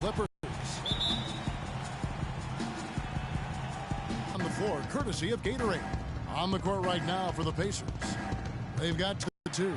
Clippers. On the floor, courtesy of Gatorade. On the court right now for the Pacers. They've got 2. You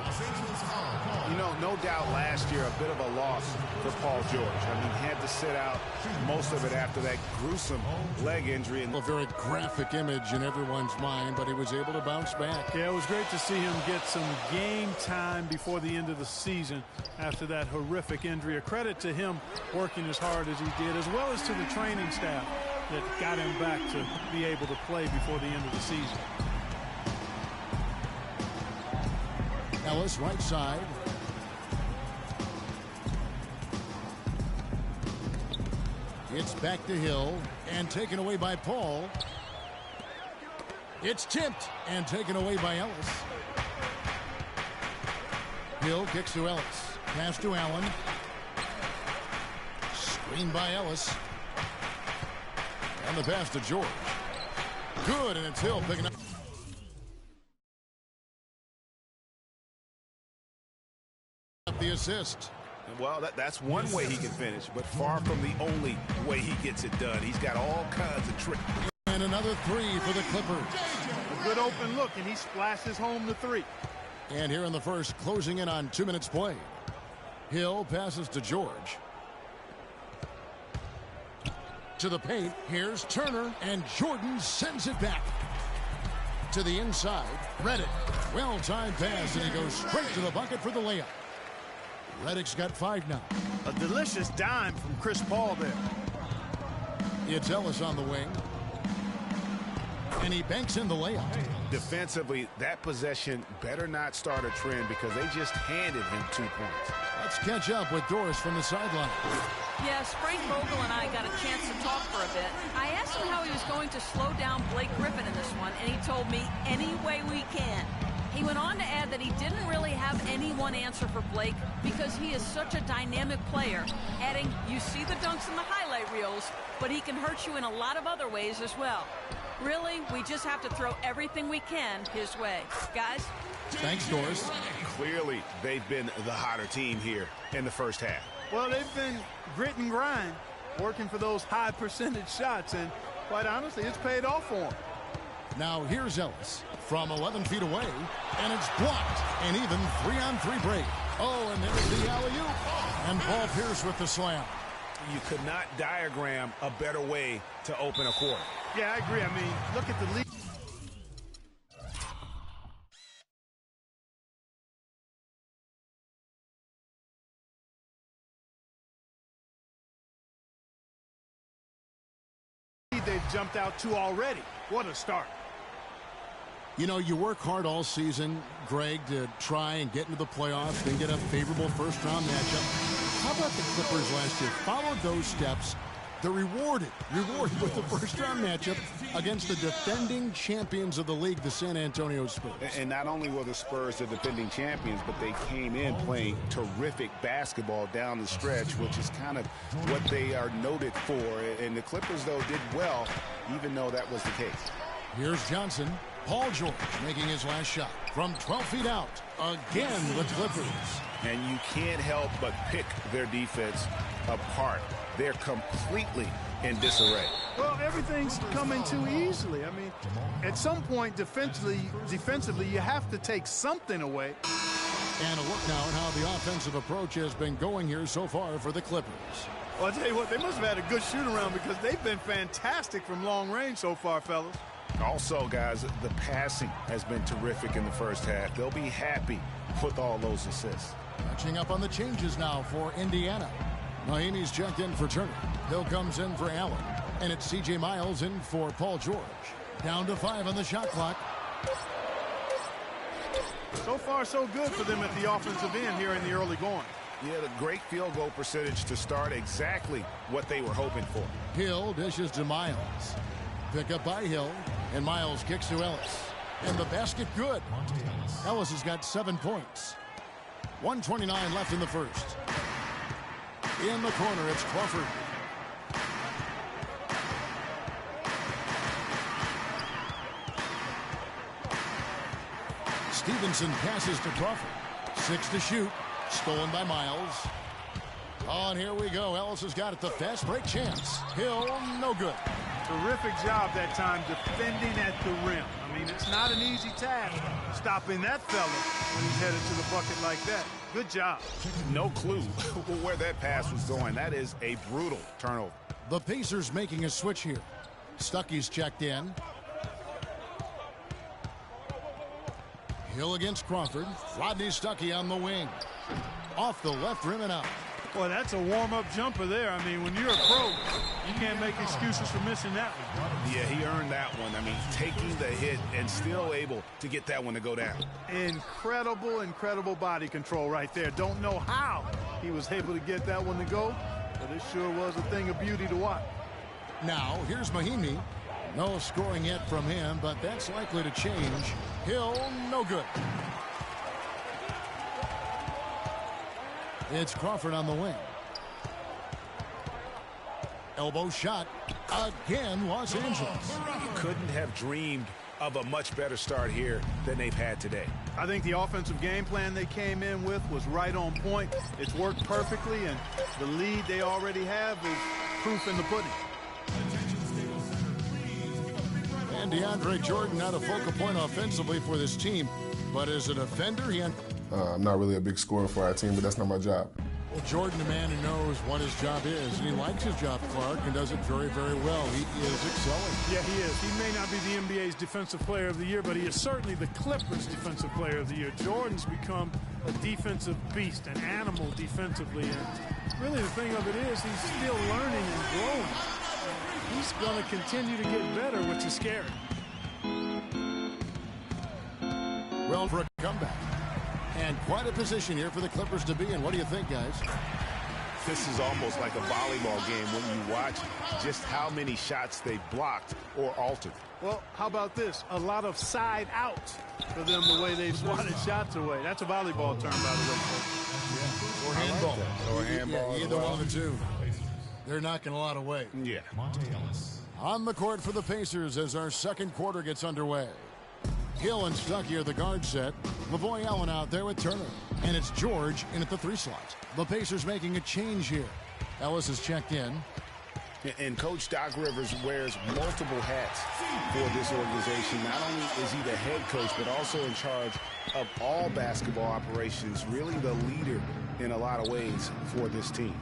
know, no doubt last year a bit of a loss for Paul George. I mean, he had to sit out most of it after that gruesome leg injury. A very graphic image in everyone's mind, but he was able to bounce back. Yeah, it was great to see him get some game time before the end of the season after that horrific injury. A credit to him working as hard as he did, as well as to the training staff that got him back to be able to play before the end of the season. Ellis, right side. It's back to Hill and taken away by Paul. It's tipped and taken away by Ellis. Hill kicks to Ellis. Pass to Allen. Screen by Ellis. And the pass to George. Good, and it's Hill picking up the assist. Well, that's one way he can finish, but far from the only way he gets it done. He's got all kinds of tricks. And another 3 for the Clippers. A good open look, and he splashes home the 3. And here in the first, closing in on 2 minutes played. Hill passes to George. To the paint, here's Turner, and Jordan sends it back. To the inside, Reddick. Well-timed pass, and he goes straight to the bucket for the layup. Reddick's got 5 now. A delicious dime from Chris Paul there. It's Ellis on the wing. And he banks in the layup. Defensively, that possession better not start a trend because they just handed him 2 points. Let's catch up with Doris from the sideline. Yes, Frank Vogel and I got a chance to talk for a bit. I asked him how he was going to slow down Blake Griffin in this one, and he told me, any way we can. He went on to add that he didn't really have any one answer for Blake because he is such a dynamic player, adding, you see the dunks in the highlight reels, but he can hurt you in a lot of other ways as well. Really, we just have to throw everything we can his way. Guys? Thanks, Doris. Clearly, they've been the hotter team here in the first half. Well, they've been grit and grind, working for those high percentage shots, and quite honestly, it's paid off for them. Now here's Ellis from 11 feet away, and it's blocked. An even 3-on-3 break. Oh, and there's the alley-oop. And Paul Pierce with the slam. You could not diagram a better way to open a quarter. Yeah, I agree. I mean, look at the lead. They've jumped out to already. What a start. You know, you work hard all season, Greg, to try and get into the playoffs, then get a favorable first-round matchup. How about the Clippers last year? Followed those steps. They're rewarded with the first-round matchup against the defending champions of the league, the San Antonio Spurs. And not only were the Spurs the defending champions, but they came in playing terrific basketball down the stretch, which is kind of what they are noted for. And the Clippers, though, did well, even though that was the case. Here's Johnson. Paul George making his last shot from 12 feet out. Again, the Clippers. And you can't help but pick their defense apart. They're completely in disarray. Well, everything's coming too easily. I mean, at some point defensively, you have to take something away. And a look now at how the offensive approach has been going here so far for the Clippers. Well, I'll tell you what, they must have had a good shoot-around because they've been fantastic from long range so far, fellas. Also, guys, the passing has been terrific in the first half. They'll be happy with all those assists. Catching up on the changes now for Indiana. Mahimi's checked in for Turner. Hill comes in for Allen. And it's C.J. Miles in for Paul George. Down to 5 on the shot clock. So far, so good for them at the offensive end here in the early going. Yeah, the great field goal percentage to start exactly what they were hoping for. Hill dishes to Miles. Pick up by Hill. And Miles kicks to Ellis. And the basket good. Ellis has got 7 points. 1:29 left in the first. In the corner, it's Crawford. Stevenson passes to Crawford. 6 to shoot. Stolen by Miles. Oh, and here we go. Ellis has got it. The fast break chance. Hill, no good. Terrific job that time defending at the rim. I mean, it's not an easy task stopping that fella when he's headed to the bucket like that. Good job. No clue where that pass was going. That is a brutal turnover. The Pacers making a switch here. Stuckey's checked in. Hill against Crawford. Rodney Stuckey on the wing. Off the left rim and out. Boy, that's a warm-up jumper there. I mean, when you're a pro, you can't make excuses for missing that one. Yeah, he earned that one. I mean, taking the hit and still able to get that one to go down. Incredible, incredible body control right there. Don't know how he was able to get that one to go, but it sure was a thing of beauty to watch. Now, here's Mahinmi. No scoring yet from him, but that's likely to change. Hill, no good. It's Crawford on the wing. Elbow shot. Again, Los Angeles. You couldn't have dreamed of a much better start here than they've had today. I think the offensive game plan they came in with was right on point. It's worked perfectly, and the lead they already have is proof in the pudding. And DeAndre Jordan not a focal point offensively for this team, but as a defender, I'm not really a big scorer for our team, but that's not my job. Well, Jordan, a man who knows what his job is, and he likes his job, Clark, and does it very, very well. He is excelling. Yeah, he is. He may not be the NBA's Defensive Player of the Year, but he is certainly the Clippers' Defensive Player of the Year. Jordan's become a defensive beast, an animal defensively, and really the thing of it is he's still learning and growing. He's going to continue to get better, which is scary. Well, for a comeback. And quite a position here for the Clippers to be in. What do you think, guys? This is almost like a volleyball game when you watch just how many shots they blocked or altered. Well, how about this? A lot of side outs for them the way they swatted shots away. That's a volleyball term, by the way, folks. Or handball. Or handball. Yeah, either one of the two. They're knocking a lot away. Yeah. On the court for the Pacers as our second quarter gets underway. Hill and Stuckey are the guard set. Lavoy Allen out there with Turner. And it's George in at the 3 slot. The Pacers making a change here. Ellis is checked in. And Coach Doc Rivers wears multiple hats for this organization. Not only is he the head coach, but also in charge of all basketball operations. Really the leader in a lot of ways for this team.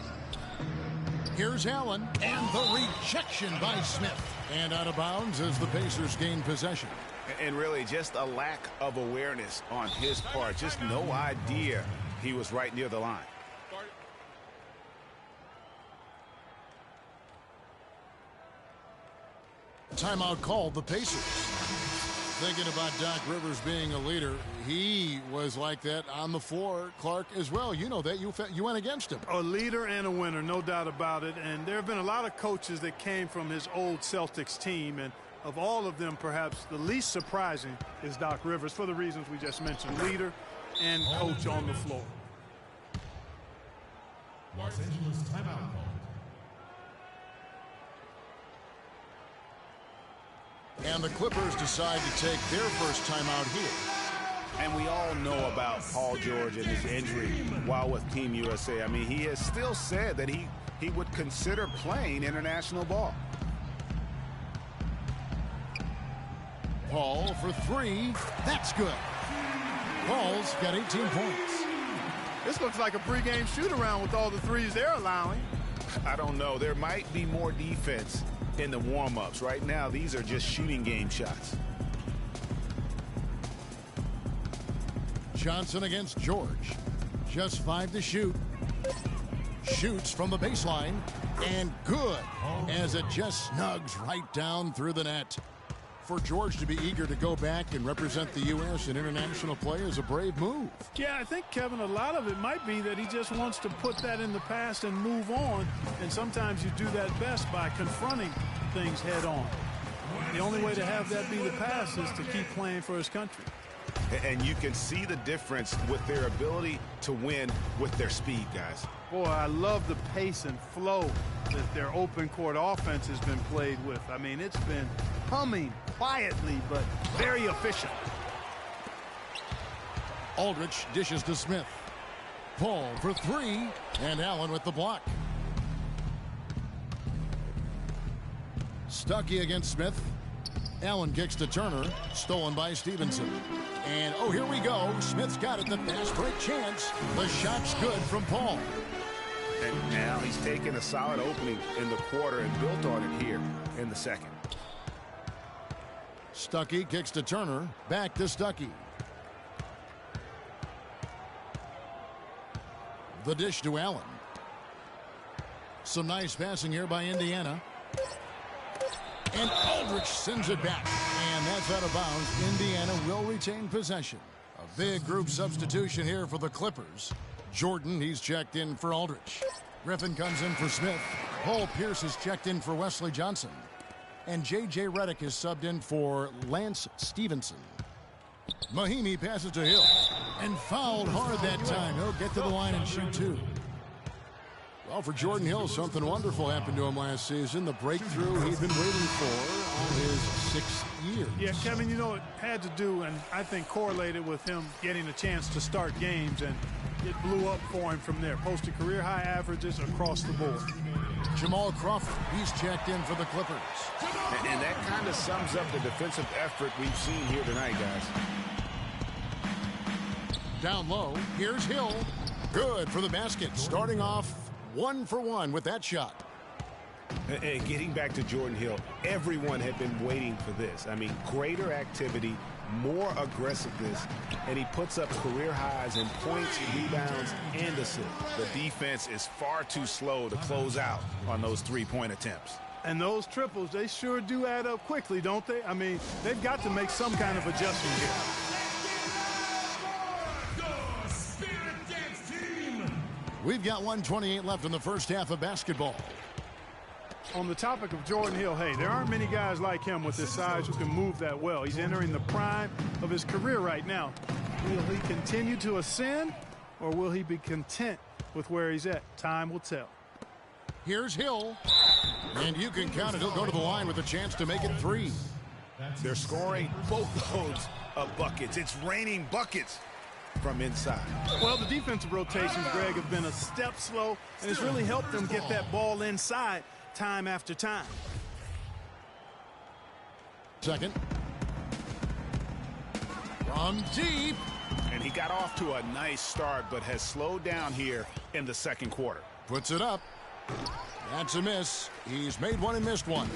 Here's Allen. And the rejection by Smith. And out of bounds as the Pacers gain possession. And really just a lack of awareness on his part. Just no idea he was right near the line. Timeout called the Pacers. Thinking about Doc Rivers being a leader, he was like that on the floor, Clark, as well. You know that. You went against him. A leader and a winner, no doubt about it. And there have been a lot of coaches that came from his old Celtics team, and of all of them, perhaps the least surprising is Doc Rivers for the reasons we just mentioned. Leader and coach on the floor. Los Angeles timeout call. And the Clippers decide to take their first timeout here. And we all know about Paul George and his injury while with Team USA. I mean, he has still said that he would consider playing international ball. Paul for 3. That's good. Paul's got 18 points. This looks like a pregame shoot-around with all the threes they're allowing. I don't know. There might be more defense in the warm-ups. Right now, these are just shooting game shots. Johnson against George. Just 5 to shoot. Shoots from the baseline. And good as it just snugs right down through the net. For George to be eager to go back and represent the U.S. in international play is a brave move. Yeah, I think, Kevin, a lot of it might be that he just wants to put that in the past and move on. And sometimes you do that best by confronting things head on. The only way to have that be the past is to keep playing for his country. And you can see the difference with their ability to win with their speed, guys. Boy, I love the pace and flow that their open court offense has been played with. I mean, it's been humming quietly, but very efficient. Aldridge dishes to Smith. Paul for three, and Allen with the block. Stuckey against Smith. Allen kicks to Turner, stolen by Stevenson. And, oh, here we go. Smith's got it, the fast break chance. The shot's good from Paul. And now he's taken a solid opening in the quarter and built on it here in the second. Stuckey kicks to Turner, back to Stuckey. The dish to Allen. Some nice passing here by Indiana. And Aldridge sends it back. And that's out of bounds. Indiana will retain possession. A big group substitution here for the Clippers. Jordan, he's checked in for Aldridge. Griffin comes in for Smith. Paul Pierce is checked in for Wesley Johnson. And J.J. Redick is subbed in for Lance Stevenson. Mahimi passes to Hill. And fouled hard that time. He'll get to the line and shoot two. Well, for Jordan Hill, something wonderful happened to him last season. The breakthrough he'd been waiting for all his 6 years. Yeah, Kevin, you know, it had to do, and I think correlated with him getting a chance to start games, and it blew up for him from there. Posted career-high averages across the board. Jamal Crawford, he's checked in for the Clippers. And that kind of sums up the defensive effort we've seen here tonight, guys. Down low, here's Hill. Good for the basket, starting off 1 for 1 with that shot. And getting back to Jordan Hill, everyone had been waiting for this. I mean, greater activity, more aggressiveness, and he puts up career highs in points, rebounds, and assists. The defense is far too slow to close out on those three-point attempts. And those triples, they sure do add up quickly, don't they? I mean, they've got to make some kind of adjustment here. We've got 1:28 left in the first half of basketball. On the topic of Jordan Hill, hey, there aren't many guys like him with his size who can move that well. He's entering the prime of his career right now. Will he continue to ascend, or will he be content with where he's at? Time will tell. Here's Hill. And you can count it. He'll go to the line with a chance to make it three. They're scoring boatloads of buckets. It's raining buckets from inside. Well, the defensive rotations, Greg, have been a step slow, and it's really helped them get that ball inside time after time. Second. From deep. And he got off to a nice start, but has slowed down here in the second quarter. Puts it up. That's a miss. He's made one and missed one.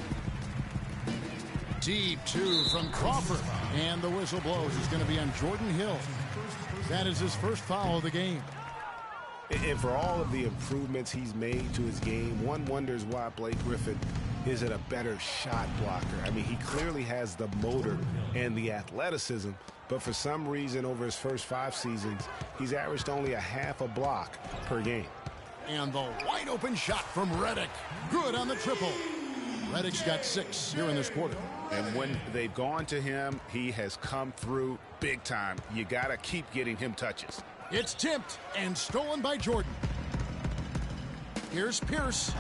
Deep two from Crawford. And the whistle blows. It's going to be on Jordan Hill. That is his first foul of the game. And for all of the improvements he's made to his game, one wonders why Blake Griffin isn't a better shot blocker. I mean, he clearly has the motor and the athleticism, but for some reason over his first 5 seasons, he's averaged only a half a block per game. And the wide open shot from Redick. Good on the triple. Redick's got 6 here in this quarter. And when they've gone to him, he has come through big time. You got to keep getting him touches. It's tipped and stolen by Jordan. Here's Pierce.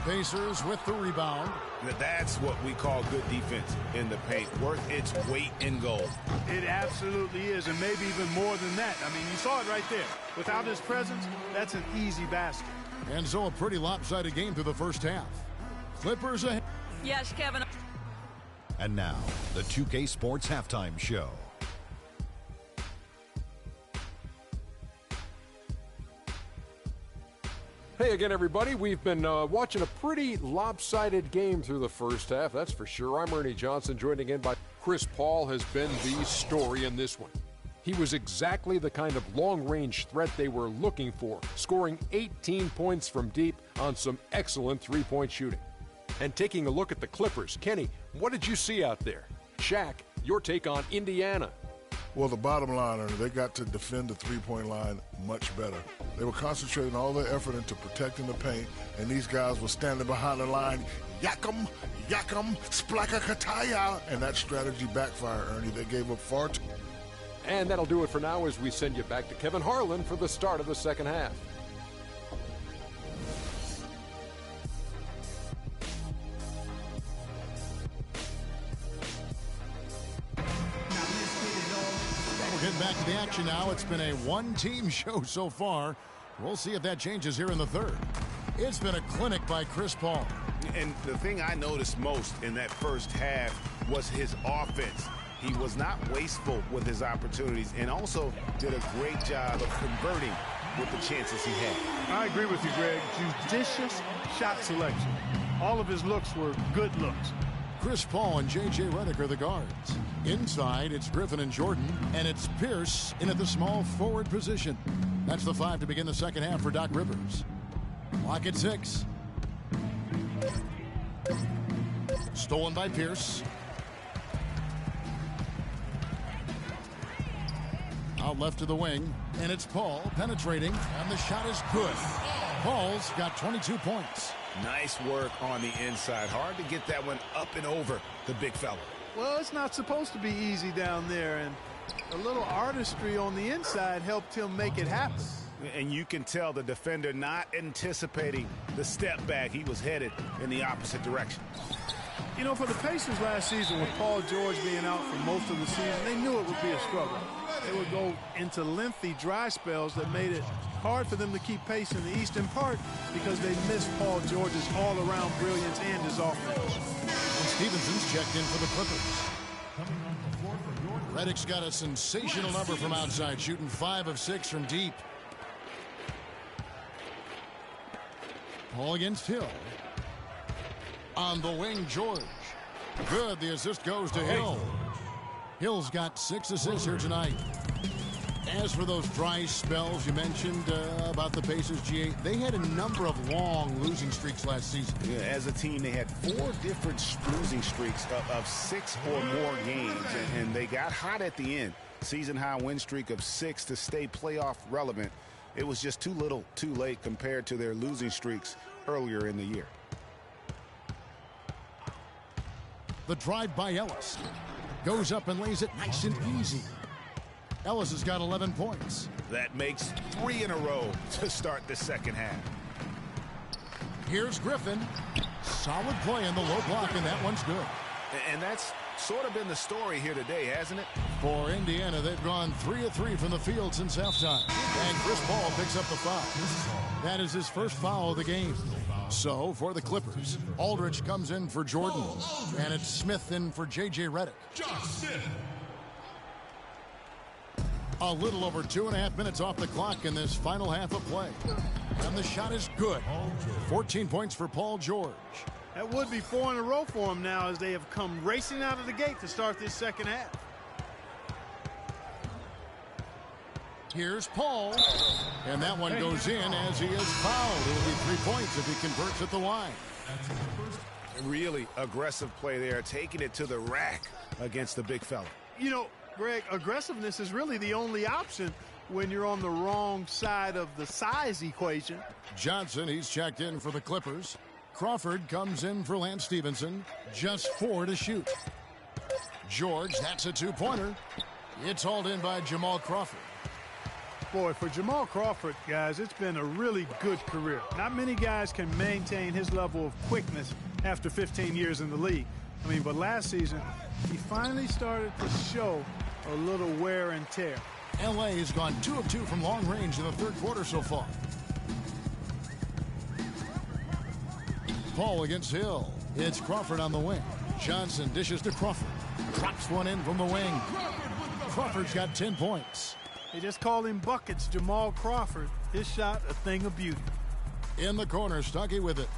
Pacers with the rebound. That's what we call good defense in the paint. Worth its weight in gold. It absolutely is, and maybe even more than that. I mean, you saw it right there. Without his presence, that's an easy basket. And so a pretty lopsided game through the first half. Clippers ahead. Yes, Kevin. And now, the 2K Sports Halftime Show. Hey again, everybody. We've been watching a pretty lopsided game through the first half, that's for sure. I'm Ernie Johnson, joining in by Chris Paul has been the story in this one. He was exactly the kind of long-range threat they were looking for, scoring 18 points from deep on some excellent three-point shooting. And taking a look at the Clippers, Kenny, what did you see out there? Shaq, your take on Indiana. Well, the bottom line, Ernie, they got to defend the three-point line much better. They were concentrating all their effort into protecting the paint, and these guys were standing behind the line, yakum, splaka kataya, and that strategy backfired, Ernie. They gave up far too. And that'll do it for now as we send you back to Kevin Harlan for the start of the second half. We're getting back back to the action now. It's been a one-team show so far. We'll see if that changes here in the third. It's been a clinic by Chris Paul. And the thing I noticed most in that first half was his offense. He was not wasteful with his opportunities and also did a great job of converting with the chances he had. I agree with you, Greg. Judicious shot selection. All of his looks were good looks. Chris Paul and J.J. Redick are the guards. Inside, it's Griffin and Jordan, and it's Pierce in at the small forward position. That's the 5 to begin the second half for Doc Rivers. Clock at 6. Stolen by Pierce. Out left to the wing, and it's Paul penetrating, and the shot is good. Paul's got 22 points. Nice work on the inside. Hard to get that one up and over the big fella. Well, it's not supposed to be easy down there, and a little artistry on the inside helped him make it happen. And you can tell the defender not anticipating the step back. He was headed in the opposite direction. You know, for the Pacers last season, with Paul George being out for most of the season, they knew it would be a struggle. They would go into lengthy dry spells that made it hard for them to keep pace in the East, in part because they missed Paul George's all-around brilliance and his offense. And Stevenson's checked in for the Clippers. Redick's got a sensational number from outside, shooting 5 of 6 from deep. Paul against Hill. On the wing, George. Good. The assist goes to Hill. Hill's got 6 assists here tonight. As for those dry spells you mentioned about the Pacers, GA, they had a number of long losing streaks last season. Yeah, as a team, they had 4 different losing streaks of 6 or more games, and they got hot at the end. Season-high win streak of 6 to stay playoff relevant. It was just too little, too late compared to their losing streaks earlier in the year. The drive by Ellis. Goes up and lays it nice and easy. Ellis has got 11 points. That makes 3 in a row to start the second half. Here's Griffin. Solid play in the low block, and that one's good. And that's sort of been the story here today, hasn't it? For Indiana, they've gone 3 of 3 from the field since halftime. And Chris Paul picks up the foul. That is his first foul of the game. So, for the Clippers, Aldridge comes in for Jordan. And it's Smith in for J.J. Redick. A little over 2.5 minutes off the clock in this final half of play. And the shot is good. 14 points for Paul George. That would be 4 in a row for him now as they have come racing out of the gate to start this second half. Here's Paul. And that one goes in as he is fouled. It will be 3 points if he converts at the line. Really aggressive play there, taking it to the rack against the big fella. You know, Greg, aggressiveness is really the only option when you're on the wrong side of the size equation. Johnson, he's checked in for the Clippers. Crawford comes in for Lance Stevenson. Just 4 to shoot. George, that's a 2-pointer. It's hauled in by Jamal Crawford. Boy, for Jamal Crawford, guys, it's been a really good career. Not many guys can maintain his level of quickness after 15 years in the league. I mean, but last season, he finally started to show a little wear and tear. L.A. has gone 2 of 2 from long range in the third quarter so far. Paul against Hill. It's Crawford on the wing. Johnson dishes to Crawford. Drops one in from the wing. Crawford's got 10 points. They just call him buckets, Jamal Crawford. His shot, a thing of beauty. In the corner, Stuckey with it.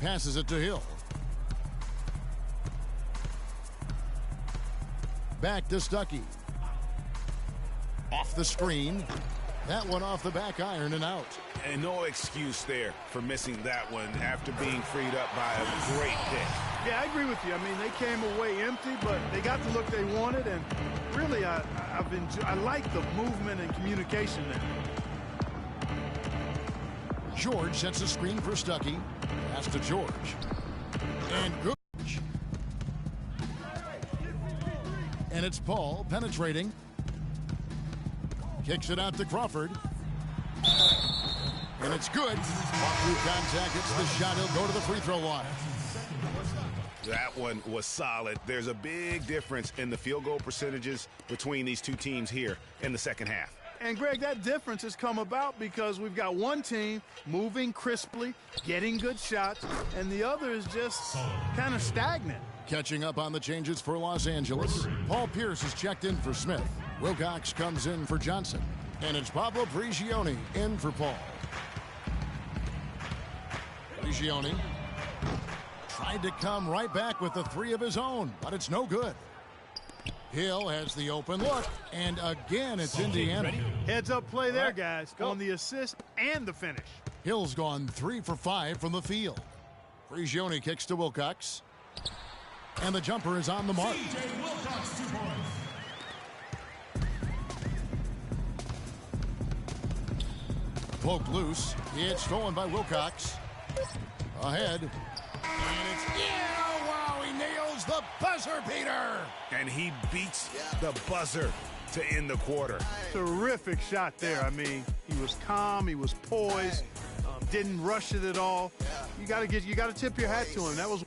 Passes it to Hill. Back to Stuckey. Off the screen. That one off the back iron and out. And no excuse there for missing that one after being freed up by a great pick. Yeah, I agree with you. I mean, they came away empty, but they got the look they wanted, and really, I like the movement and communication there. George sets a screen for Stuckey. Pass to George. And good. And it's Paul penetrating. Kicks it out to Crawford. And it's good. Off through contact. It's the shot. He'll go to the free throw line. That one was solid. There's a big difference in the field goal percentages between these two teams here in the second half. And, Greg, that difference has come about because we've got one team moving crisply, getting good shots, and the other is just kind of stagnant. Catching up on the changes for Los Angeles. Paul Pierce is checked in for Smith. Wilcox comes in for Johnson. And it's Pablo Prigioni in for Paul. Prigioni tried to come right back with the three of his own, but it's no good. Hill has the open look, and again it's Indiana. Heads up play there, guys, on the assist and the finish. Hill's gone 3 for 5 from the field. Prigioni kicks to Wilcox, and the jumper is on the mark. Wilcox, 2 points. Poked loose. It's stolen by Wilcox. Ahead. And it's, yeah, wow, he nails the buzzer beater. And he beats the buzzer to end the quarter. Terrific shot there. I mean, he was calm, he was poised, didn't rush it at all. You got to tip your hat to him. That was.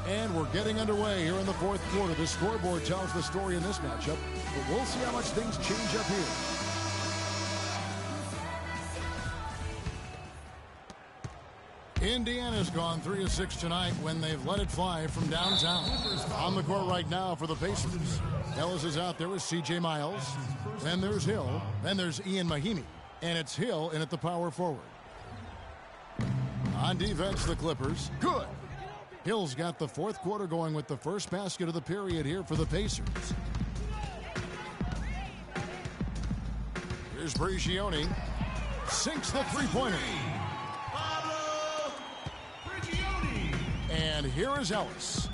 And we're getting underway here in the fourth quarter. The scoreboard tells the story in this matchup, but we'll see how much things change up here. Indiana's gone 3 of 6 tonight when they've let it fly from downtown. On the court right now for the Pacers. Ellis is out there with C.J. Miles. Then there's Hill. Then there's Ian Mahimi. And it's Hill in at the power forward. On defense, the Clippers. Good. Hill's got the fourth quarter going with the first basket of the period here for the Pacers. Here's Prigioni. Sinks the three-pointer. And here is Ellis.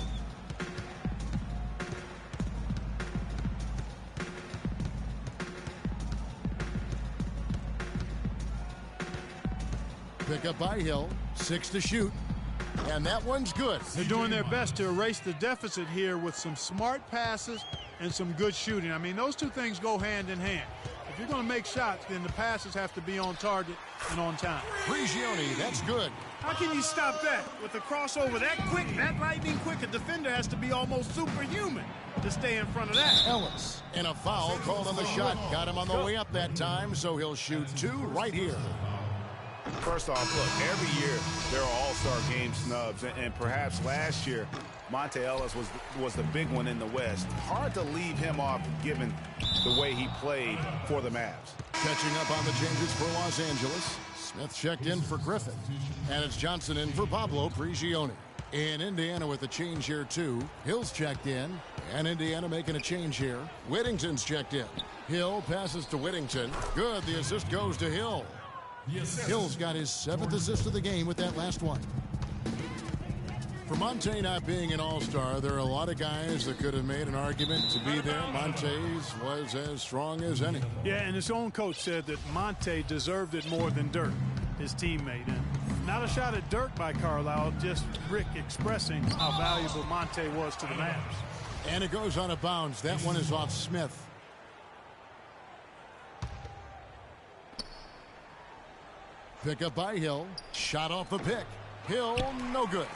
Pick up by Hill. 6 to shoot. And that one's good. They're doing their best to erase the deficit here with some smart passes and some good shooting. I mean, those two things go hand in hand. If you're going to make shots, then the passes have to be on target and on time. Prigioni, that's good. How can you stop that? With the crossover that quick, that lightning quick, a defender has to be almost superhuman to stay in front of that. Ellis, and a foul called on the shot. Got him on the way up that time, so he'll shoot 2 right here. First off, look, every year there are all-star game snubs, and perhaps last year Monte Ellis was the big one in the West. Hard to leave him off given the way he played for the Mavs. Catching up on the changes for Los Angeles. Smith checked in for Griffin, and it's Johnson in for Pablo Prigioni. In Indiana with a change here too. Hill's checked in, and Indiana making a change here. Whittington's checked in. Hill passes to Whittington. Good, the assist goes to Hill. Hill's got his 7th assist of the game with that last one. For Monte not being an all-star, there are a lot of guys that could have made an argument to be there. Monte's was as strong as any. Yeah, and his own coach said that Monte deserved it more than Dirk, his teammate. And not a shot at Dirk by Carlisle, just Rick expressing how valuable Monte was to the Mavs. And it goes out of bounds. That one is off Smith. Pick up by Hill. Shot off the pick. Hill, no good.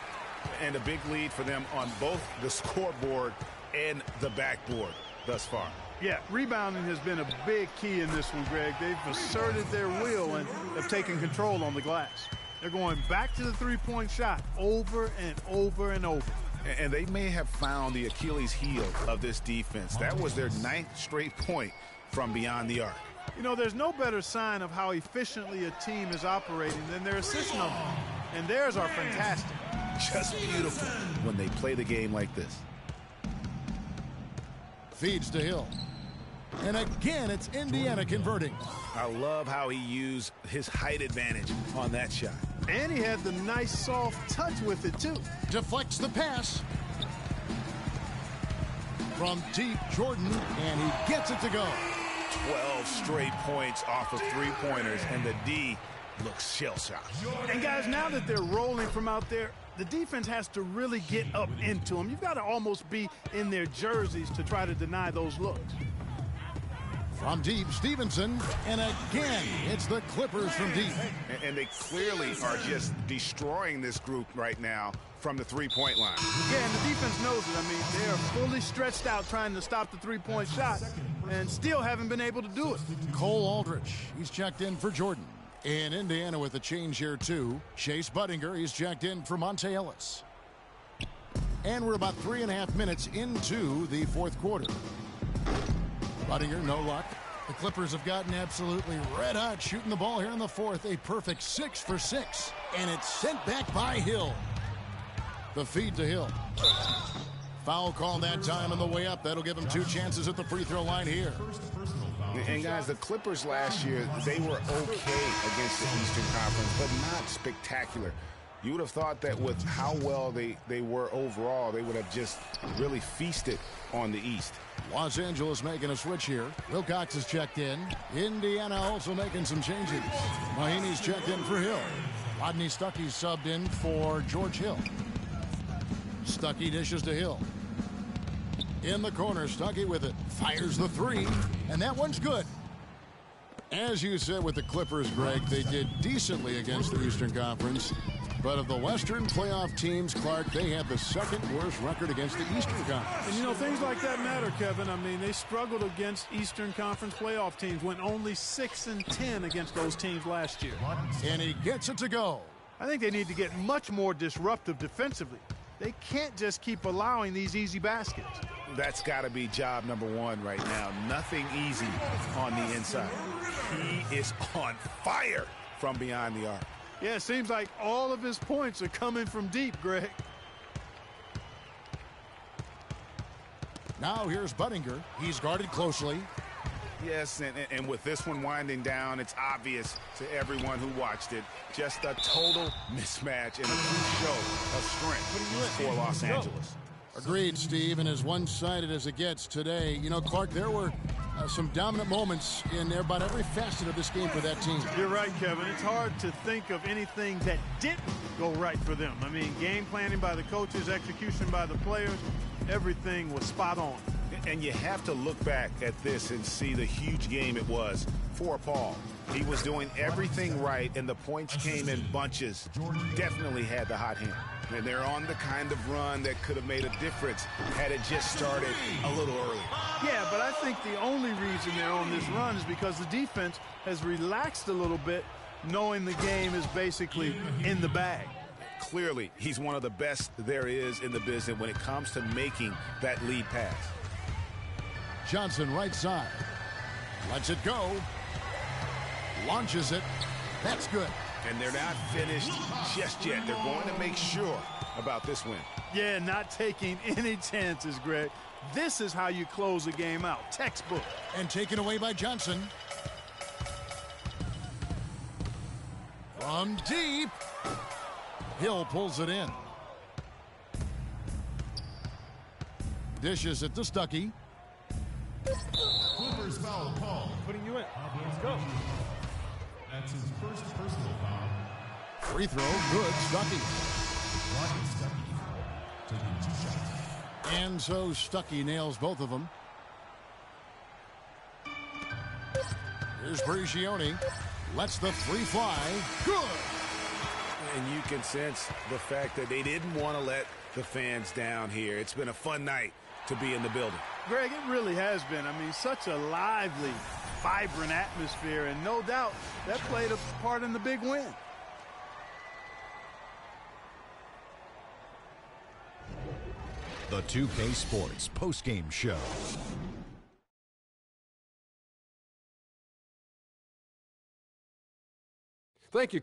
And a big lead for them on both the scoreboard and the backboard thus far. Yeah, rebounding has been a big key in this one, Greg. They've asserted their will and have taken control on the glass. They're going back to the three-point shot over and over and over. And they may have found the Achilles heel of this defense. That was their 9th straight point from beyond the arc. You know, there's no better sign of how efficiently a team is operating than their assist numbers. And theirs are fantastic. Just beautiful when they play the game like this. Feeds to Hill. And again, it's Indiana converting. I love how he used his height advantage on that shot. And he had the nice soft touch with it, too. Deflects the pass. From deep, Jordan, and he gets it to go. 12 straight points off of three-pointers, and the D looks shell-shocked. And, guys, now that they're rolling from out there, the defense has to really get up into them. You've got to almost be in their jerseys to try to deny those looks. From deep, Stevenson, and again, it's the Clippers from deep. And they clearly are just destroying this group right now from the three-point line. Yeah, and the defense knows it. I mean, they're fully stretched out trying to stop the three-point shot and still haven't been able to do it. Cole Aldrich, he's checked in for Jordan. In Indiana with a change here, too. Chase Budinger, he's checked in for Monte Ellis. And we're about 3.5 minutes into the fourth quarter. Budinger, no luck. The Clippers have gotten absolutely red hot shooting the ball here in the fourth. A perfect 6 for 6. And it's sent back by Hill. The feed to Hill. Foul call that time on the way up. That'll give him 2 chances at the free throw line here. And guys, the Clippers last year, they were okay against the Eastern Conference, but not spectacular. You would have thought that with how well they were overall, they would have just really feasted on the East. Los Angeles making a switch here. Wilcox is checked in. Indiana also making some changes. Mahinmi's checked in for Hill. Rodney Stuckey's subbed in for George Hill. Stuckey dishes to Hill. In the corner, Stuckey with it. Fires the 3, and that one's good. As you said with the Clippers, Greg, they did decently against the Eastern Conference. But of the Western playoff teams, Clark, they have the second worst record against the Eastern Conference. And, you know, things like that matter, Kevin. I mean, they struggled against Eastern Conference playoff teams, went only 6-10 against those teams last year. And he gets it to go. I think they need to get much more disruptive defensively. They can't just keep allowing these easy baskets. That's got to be job number 1 right now. Nothing easy on the inside. He is on fire from behind the arc. Yeah, it seems like all of his points are coming from deep, Greg. Now here's Budinger. He's guarded closely. Yes, and with this one winding down, it's obvious to everyone who watched it. Just a total mismatch and a true show of strength for Los Angeles. Agreed, Steve, and as one-sided as it gets today. You know, Clark, there were some dominant moments in about every facet of this game for that team. You're right, Kevin. It's hard to think of anything that didn't go right for them. I mean, game planning by the coaches, execution by the players, everything was spot on. And you have to look back at this and see the huge game it was for Paul. He was doing everything right, and the points came in bunches. Definitely had the hot hand. And they're on the kind of run that could have made a difference had it just started a little early. Yeah, but I think the only reason they're on this run is because the defense has relaxed a little bit, knowing the game is basically in the bag. Clearly, he's one of the best there is in the business when it comes to making that lead pass. Johnson right side. Lets it go. Launches it. That's good. And they're not finished just yet. They're going to make sure about this win. Yeah, not taking any chances, Greg. This is how you close a game out. Textbook. And taken away by Johnson. From deep. Hill pulls it in. Dishes it to Stuckey. Clippers foul call. Putting you in. Let's go. That's his first personal foul. Free throw, good, Stuckey. Rodney Stuckey taking 2 shots. And so Stuckey nails both of them. Here's Prigioni. Lets the 3 fly. Good. And you can sense the fact that they didn't want to let the fans down here. It's been a fun night to be in the building. Greg, it really has been. I mean, such a lively, vibrant atmosphere, and no doubt that played a part in the big win. The 2K Sports postgame show. Thank you.